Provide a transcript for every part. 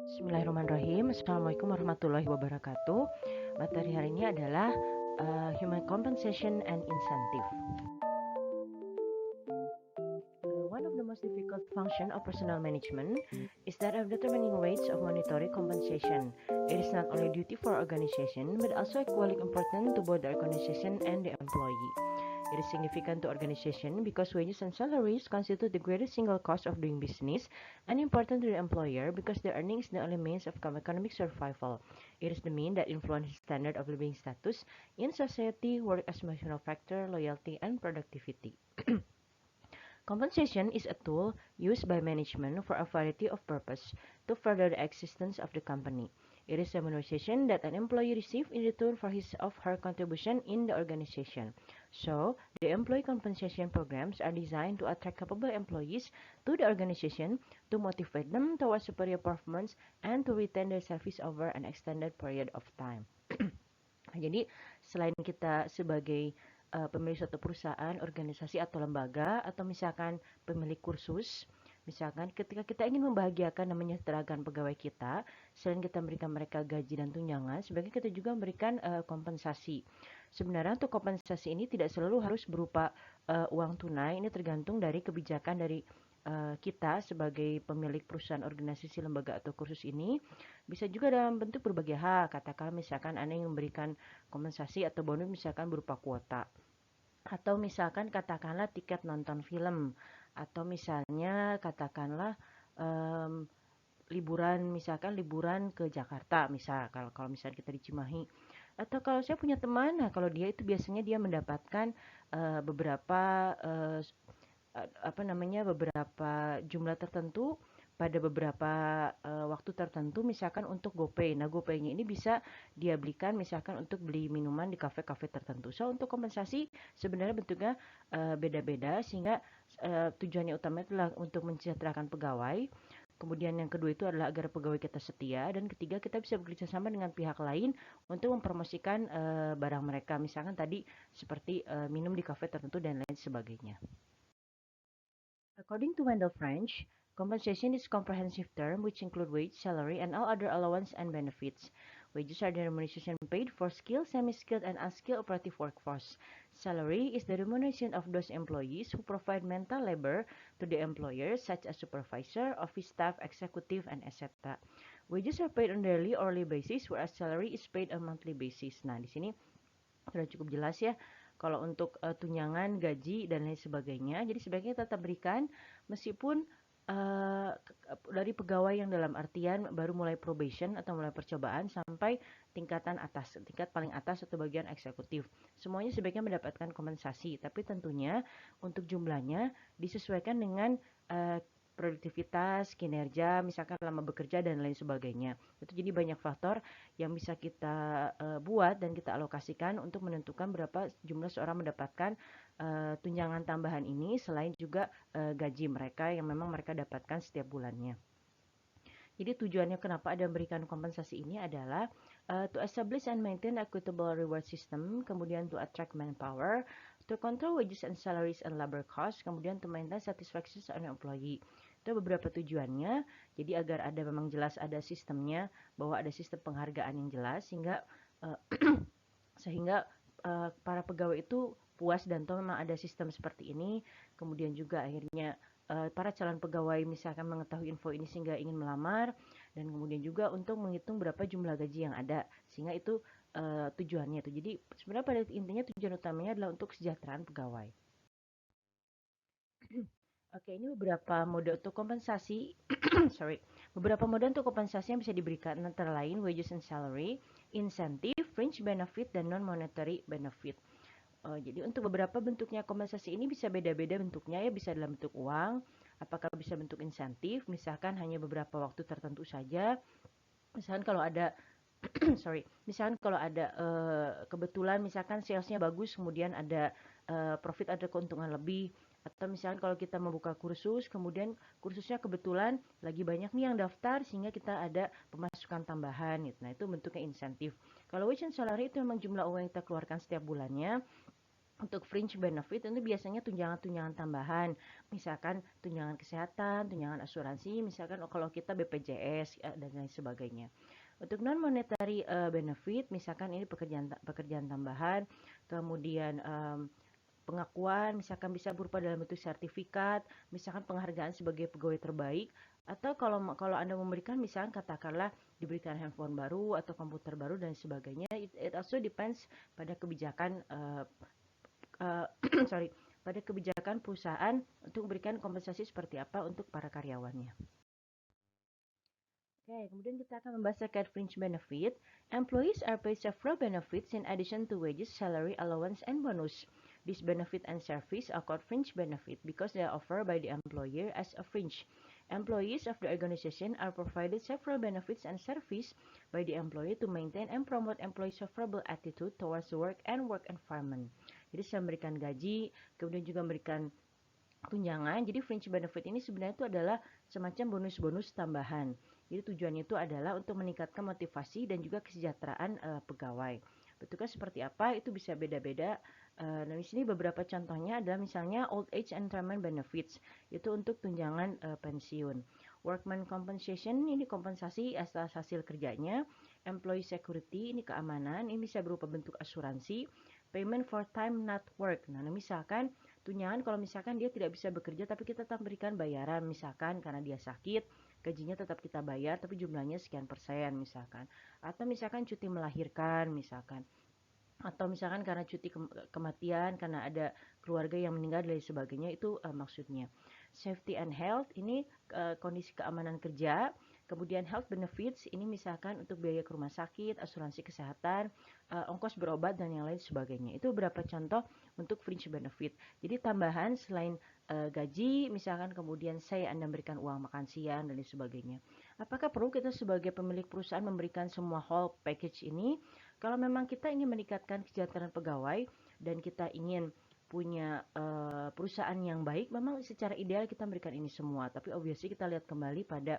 Bismillahirrahmanirrahim. Assalamualaikum warahmatullahi wabarakatuh. Materi hari ini adalah Human Compensation and Incentive. One of the most difficult function of personnel management is that of determining ways of monetary compensation. It is not only duty for organization, but also equally important to both the organization and the employee. It is significant to organization because wages and salaries constitute the greatest single cost of doing business, and important to the employer because the earnings is the only means of economic survival. It is the mean that influences standard of living status in society, work as emotional factor, loyalty, and productivity. Compensation is a tool used by management for a variety of purposes to further the existence of the company. It is a remuneration that an employee receives in return for his or her contribution in the organization. So, the employee compensation programs are designed to attract capable employees to the organization, to motivate them towards superior performance, and to retain their service over an extended period of time. Jadi, selain kita sebagai pemilik suatu perusahaan, organisasi atau lembaga, atau misalkan pemilik kursus, misalkan ketika kita ingin membahagiakan dan menyejahterakan pegawai kita, selain kita memberikan mereka gaji dan tunjangan, sebaiknya kita juga memberikan kompensasi. Sebenarnya untuk kompensasi ini tidak selalu harus berupa uang tunai, ini tergantung dari kebijakan dari kita sebagai pemilik perusahaan, organisasi, lembaga atau kursus ini. Bisa juga dalam bentuk berbagai hal, katakan misalkan Anda yang memberikan kompensasi atau bonus misalkan berupa kuota. Atau misalkan katakanlah tiket nonton film, atau misalnya katakanlah liburan, misalkan liburan ke Jakarta, misal kalau misalnya kita di Cimahi. Atau kalau saya punya teman, nah kalau dia itu biasanya dia mendapatkan beberapa beberapa jumlah tertentu pada beberapa waktu tertentu, misalkan untuk GoPay. Nah, GoPay-nya ini bisa dia belikan misalkan untuk beli minuman di kafe-kafe tertentu. So, untuk kompensasi sebenarnya bentuknya beda-beda, sehingga tujuannya utama adalah untuk mensejahterakan pegawai. Kemudian yang kedua itu adalah agar pegawai kita setia, dan ketiga kita bisa bekerja sama dengan pihak lain untuk mempromosikan barang mereka. Misalkan tadi seperti minum di kafe tertentu dan lain sebagainya. According to Wendell French, compensation is a comprehensive term which include wage, salary, and all other allowance and benefits. Wages are the remuneration paid for skilled, semi-skilled, and unskilled operative workforce. Salary is the remuneration of those employees who provide mental labor to the employer, such as supervisor, office staff, executive, and etc. Wages are paid on daily or hourly basis, whereas salary is paid on monthly basis. Nah, di sini sudah cukup jelas ya. Kalau untuk tunjangan, gaji, dan lain sebagainya, jadi sebaiknya tetap berikan meskipun dari pegawai yang dalam artian baru mulai probation atau mulai percobaan sampai tingkatan atas, tingkat paling atas atau bagian eksekutif. Semuanya sebaiknya mendapatkan kompensasi, tapi tentunya untuk jumlahnya disesuaikan dengan produktivitas, kinerja, misalkan lama bekerja dan lain sebagainya. Itu jadi banyak faktor yang bisa kita buat dan kita alokasikan untuk menentukan berapa jumlah seorang mendapatkan tunjangan tambahan ini, selain juga gaji mereka yang memang mereka dapatkan setiap bulannya. Jadi tujuannya kenapa ada memberikan kompensasi ini adalah to establish and maintain equitable reward system, kemudian to attract manpower, to control wages and salaries and labor costs, kemudian to maintain satisfaction on employee. Itu beberapa tujuannya. Jadi agar ada memang jelas ada sistemnya, bahwa ada sistem penghargaan yang jelas sehingga sehingga para pegawai itu puas dan tahu memang ada sistem seperti ini. Kemudian juga akhirnya para calon pegawai misalkan mengetahui info ini sehingga ingin melamar, dan kemudian juga untuk menghitung berapa jumlah gaji yang ada, sehingga itu tujuannya itu. Jadi sebenarnya pada intinya tujuan utamanya adalah untuk kesejahteraan pegawai. Oke, ini beberapa mode untuk kompensasi. Sorry, beberapa mode untuk kompensasi yang bisa diberikan antara lain wages and salary, incentive, fringe benefit, dan non-monetary benefit. Jadi untuk beberapa bentuknya kompensasi ini bisa beda-beda bentuknya ya, bisa dalam bentuk uang, apakah bisa bentuk insentif, misalkan hanya beberapa waktu tertentu saja. Misalkan kalau ada misalkan kalau ada kebetulan misalkan salesnya bagus, kemudian ada profit, ada keuntungan lebih. Atau misalkan kalau kita membuka kursus, kemudian kursusnya kebetulan lagi banyak nih yang daftar sehingga kita ada pemasukan tambahan gitu. Nah, itu bentuknya insentif. Kalau wage and salary itu memang jumlah uang yang kita keluarkan setiap bulannya. Untuk fringe benefit itu biasanya tunjangan-tunjangan tambahan, misalkan tunjangan kesehatan, tunjangan asuransi, misalkan kalau kita BPJS dan lain sebagainya. Untuk non monetary benefit, misalkan ini pekerjaan tambahan, kemudian pengakuan, misalkan bisa berupa dalam bentuk sertifikat, misalkan penghargaan sebagai pegawai terbaik, atau kalau Anda memberikan, misalkan katakanlah diberikan handphone baru atau komputer baru dan sebagainya. It also depends pada kebijakan uh, sorry, pada kebijakan perusahaan untuk memberikan kompensasi seperti apa untuk para karyawannya. Oke, kemudian kita akan membahas terkait fringe benefit. Employees are paid several benefits in addition to wages, salary, allowance, and bonus. These benefit and service are called fringe benefit because they are offered by the employer as a fringe. Employees of the organization are provided several benefits and service by the employer to maintain and promote employees' favorable attitude towards work and work environment. Jadi saya memberikan gaji, kemudian juga memberikan tunjangan. Jadi fringe benefit ini sebenarnya itu adalah semacam bonus-bonus tambahan. Jadi tujuannya itu adalah untuk meningkatkan motivasi dan juga kesejahteraan pegawai. Bentuknya seperti apa itu bisa beda-beda. Nah di sini beberapa contohnya adalah misalnya old age and retirement benefits, itu untuk tunjangan pensiun. Workman compensation ini kompensasi atas hasil kerjanya. Employee security ini keamanan, ini bisa berupa bentuk asuransi. Payment for time not work. Nah misalkan tunjangan kalau misalkan dia tidak bisa bekerja tapi kita tetap berikan bayaran, misalkan karena dia sakit, gajinya tetap kita bayar tapi jumlahnya sekian persen misalkan. Atau misalkan cuti melahirkan misalkan. Atau misalkan karena cuti kematian, karena ada keluarga yang meninggal dan sebagainya, itu maksudnya. Safety and health ini kondisi keamanan kerja. Kemudian health benefits ini misalkan untuk biaya ke rumah sakit, asuransi kesehatan, ongkos berobat dan yang lain sebagainya. Itu beberapa contoh untuk fringe benefit. Jadi tambahan selain gaji, misalkan kemudian Anda memberikan uang makan siang dan lain sebagainya. Apakah perlu kita sebagai pemilik perusahaan memberikan semua whole package ini? Kalau memang kita ingin meningkatkan kesejahteraan pegawai dan kita ingin punya perusahaan yang baik, memang secara ideal kita memberikan ini semua. Tapi obviously kita lihat kembali pada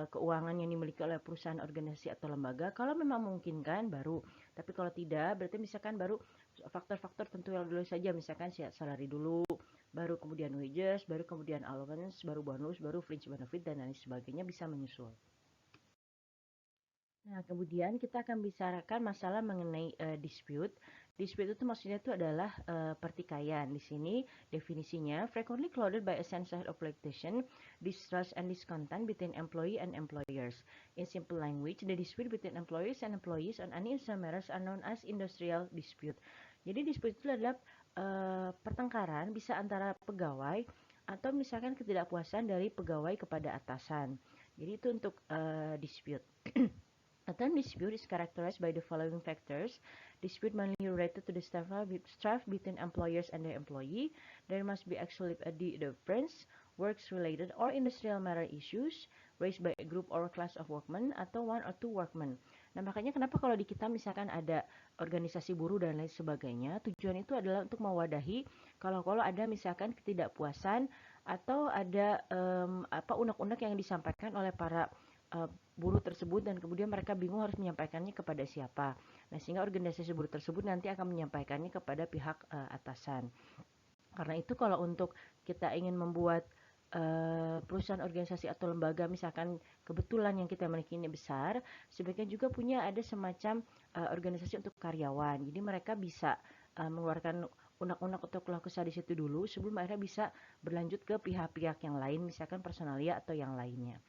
keuangan yang dimiliki oleh perusahaan, organisasi atau lembaga. Kalau memang memungkinkan baru, tapi kalau tidak berarti misalkan baru faktor-faktor tentu yang dulu saja, misalkan salary dulu, baru kemudian wages, baru kemudian allowance, baru bonus, baru fringe benefit dan lain sebagainya bisa menyusul. Nah, kemudian kita akan bicarakan masalah mengenai dispute. Dispute itu maksudnya itu adalah pertikaian. Di sini definisinya frequently clouded by a sense of litigation, distrust and discontent between employee and employers. In simple language, the dispute between employers and employees on any industrial matters are known as industrial dispute. Jadi dispute itu adalah pertengkaran bisa antara pegawai atau misalkan ketidakpuasan dari pegawai kepada atasan. Jadi itu untuk dispute. A term dispute is characterized by the following factors. Dispute mainly related to the strife between employers and their employee. There must be actually a difference, works-related or industrial matter issues raised by a group or class of workmen atau one or two workmen. Nah, makanya kenapa kalau di kita misalkan ada organisasi buruh dan lain sebagainya, tujuan itu adalah untuk mewadahi kalau ada misalkan ketidakpuasan atau ada unek-unek yang disampaikan oleh para buruh tersebut dan kemudian mereka bingung harus menyampaikannya kepada siapa. Nah, sehingga organisasi buruh tersebut nanti akan menyampaikannya kepada pihak atasan. Karena itu kalau untuk kita ingin membuat perusahaan organisasi atau lembaga misalkan kebetulan yang kita miliki ini besar, sebaiknya juga punya ada semacam organisasi untuk karyawan. Jadi mereka bisa mengeluarkan unek-unek atau keluh kesah di situ dulu sebelum akhirnya bisa berlanjut ke pihak-pihak yang lain, misalkan personalia atau yang lainnya.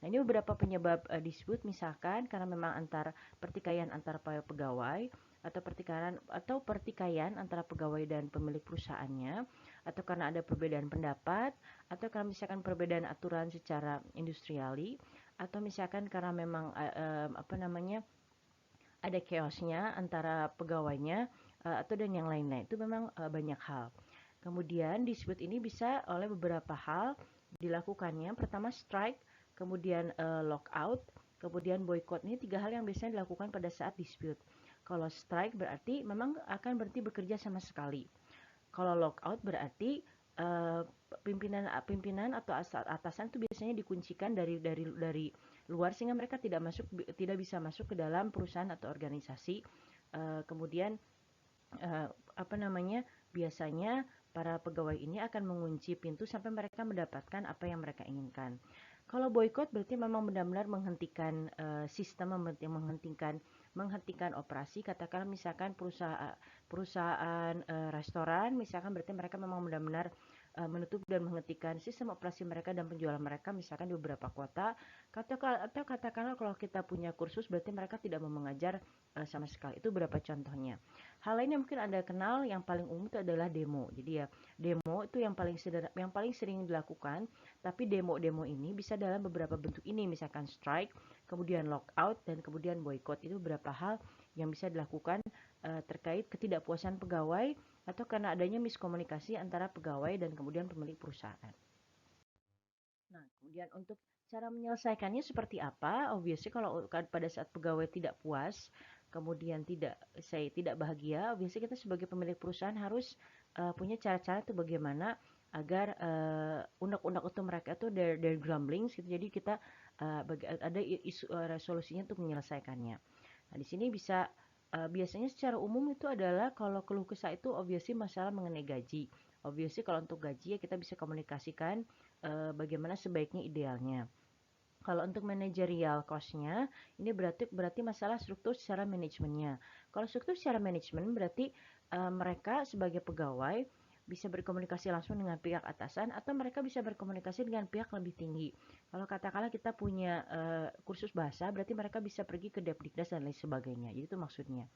Nah, ini beberapa penyebab dispute misalkan karena memang pertikaian antar pegawai atau pertikaian antara pegawai dan pemilik perusahaannya, atau karena ada perbedaan pendapat, atau karena misalkan perbedaan aturan secara industriali, atau misalkan karena memang ada chaosnya antara pegawainya atau dan yang lain-lain. Itu memang banyak hal. Kemudian dispute ini bisa oleh beberapa hal dilakukannya. Pertama strike, kemudian lockout, kemudian boycott. Ini 3 hal yang biasanya dilakukan pada saat dispute. Kalau strike berarti memang akan berhenti bekerja sama sekali. Kalau lockout berarti pimpinan atau atasan itu biasanya dikuncikan dari luar sehingga mereka tidak bisa masuk ke dalam perusahaan atau organisasi. Kemudian uh, apa namanya, biasanya para pegawai ini akan mengunci pintu sampai mereka mendapatkan apa yang mereka inginkan. Kalau boykot berarti memang benar-benar menghentikan sistem, menghentikan operasi. Katakan misalkan perusahaan restoran, misalkan berarti mereka memang benar-benar menutup dan menghentikan sistem operasi mereka dan penjualan mereka, misalkan di beberapa kota. Atau katakanlah kalau kita punya kursus berarti mereka tidak mau mengajar sama sekali. Itu beberapa contohnya. Hal lain yang mungkin Anda kenal yang paling umum itu adalah demo. Jadi ya, demo itu yang paling sering dilakukan, tapi demo-demo ini bisa dalam beberapa bentuk ini, misalkan strike, kemudian lockout, dan kemudian boycott. Itu beberapa hal yang bisa dilakukan terkait ketidakpuasan pegawai atau karena adanya miskomunikasi antara pegawai dan kemudian pemilik perusahaan. Nah, kemudian untuk cara menyelesaikannya seperti apa? Obviously kalau pada saat pegawai tidak puas, kemudian tidak bahagia, obviously kita sebagai pemilik perusahaan harus punya cara-cara tuh bagaimana agar unek-unek itu mereka tuh their grumblings gitu. Jadi kita ada isu resolusinya untuk menyelesaikannya. Nah, di sini biasanya secara umum itu adalah kalau keluh kesah itu obviously masalah mengenai gaji. Obviously kalau untuk gaji ya kita bisa komunikasikan bagaimana sebaiknya idealnya. Kalau untuk manajerial cost-nya, ini berarti masalah struktur secara manajemennya. Kalau struktur secara manajemen berarti mereka sebagai pegawai bisa berkomunikasi langsung dengan pihak atasan atau mereka bisa berkomunikasi dengan pihak lebih tinggi. Kalau katakanlah kita punya kursus bahasa, berarti mereka bisa pergi ke Depdikdas dan lain sebagainya. Jadi itu maksudnya.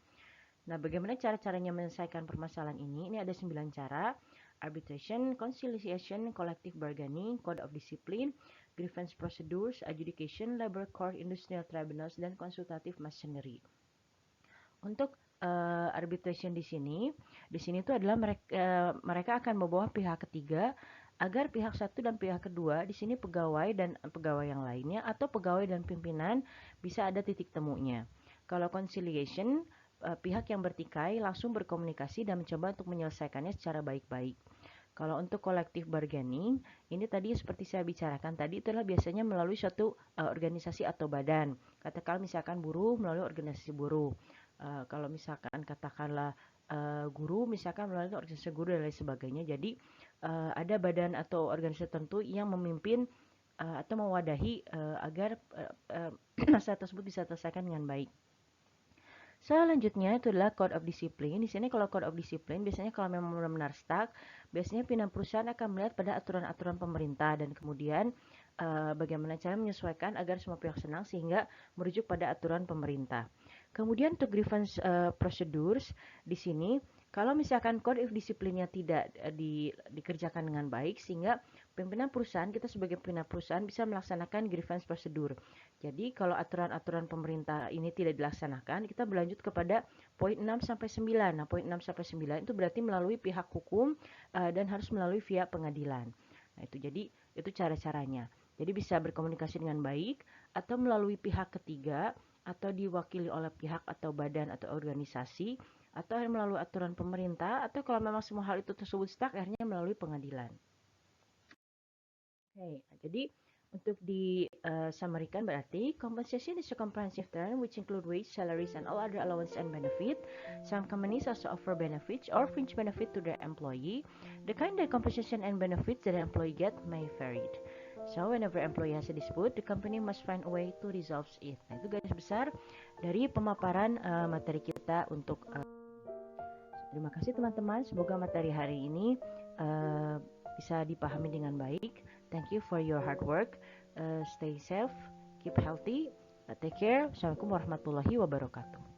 Nah, bagaimana cara-caranya menyelesaikan permasalahan ini? Ini ada 9 cara. Arbitration, conciliation, collective bargaining, code of discipline, grievance procedures, adjudication, labor court, industrial tribunals, dan consultative machinery. Untuk arbitration di sini itu adalah mereka akan membawa pihak ketiga agar pihak satu dan pihak kedua di sini pegawai dan pegawai yang lainnya atau pegawai dan pimpinan bisa ada titik temunya. Kalau conciliation, pihak yang bertikai langsung berkomunikasi dan mencoba untuk menyelesaikannya secara baik-baik. Kalau untuk collective bargaining, ini tadi seperti saya bicarakan tadi, itulah biasanya melalui suatu organisasi atau badan. Katakan misalkan buruh melalui organisasi buruh. Kalau misalkan katakanlah guru, misalkan melalui organisasi guru dan lain sebagainya. Jadi ada badan atau organisasi tertentu yang memimpin atau mewadahi agar masalah tersebut bisa terselesaikan dengan baik. Selanjutnya itu adalah code of discipline. Di sini kalau code of discipline biasanya kalau memang benar-benar stuck, biasanya pimpinan perusahaan akan melihat pada aturan-aturan pemerintah dan kemudian bagaimana cara menyesuaikan agar semua pihak senang sehingga merujuk pada aturan pemerintah. Kemudian untuk grievance procedures di sini kalau misalkan code of discipline-nya tidak dikerjakan dengan baik sehingga pimpinan perusahaan, kita sebagai pimpinan perusahaan bisa melaksanakan grievance procedure. Jadi kalau aturan-aturan pemerintah ini tidak dilaksanakan, kita berlanjut kepada poin 6 sampai 9. Nah, poin 6 sampai 9 itu berarti melalui pihak hukum dan harus melalui via pengadilan. Nah, itu cara-caranya. Jadi bisa berkomunikasi dengan baik atau melalui pihak ketiga atau diwakili oleh pihak atau badan atau organisasi atau melalui aturan pemerintah atau kalau memang semua hal itu tersebut stuck akhirnya melalui pengadilan. Oke, jadi untuk summary-kan berarti compensation is a comprehensive term which include wage, salaries, and all other allowance and benefit. Some companies also offer benefits or fringe benefit to their employee. The kind of compensation and benefits that an employee get may vary. So whenever employee has a dispute, the company must find a way to resolve it. Nah, itu garis besar dari pemaparan materi kita untuk terima kasih teman-teman. Semoga materi hari ini bisa dipahami dengan baik. Thank you for your hard work. Stay safe, keep healthy, take care. Assalamualaikum warahmatullahi wabarakatuh.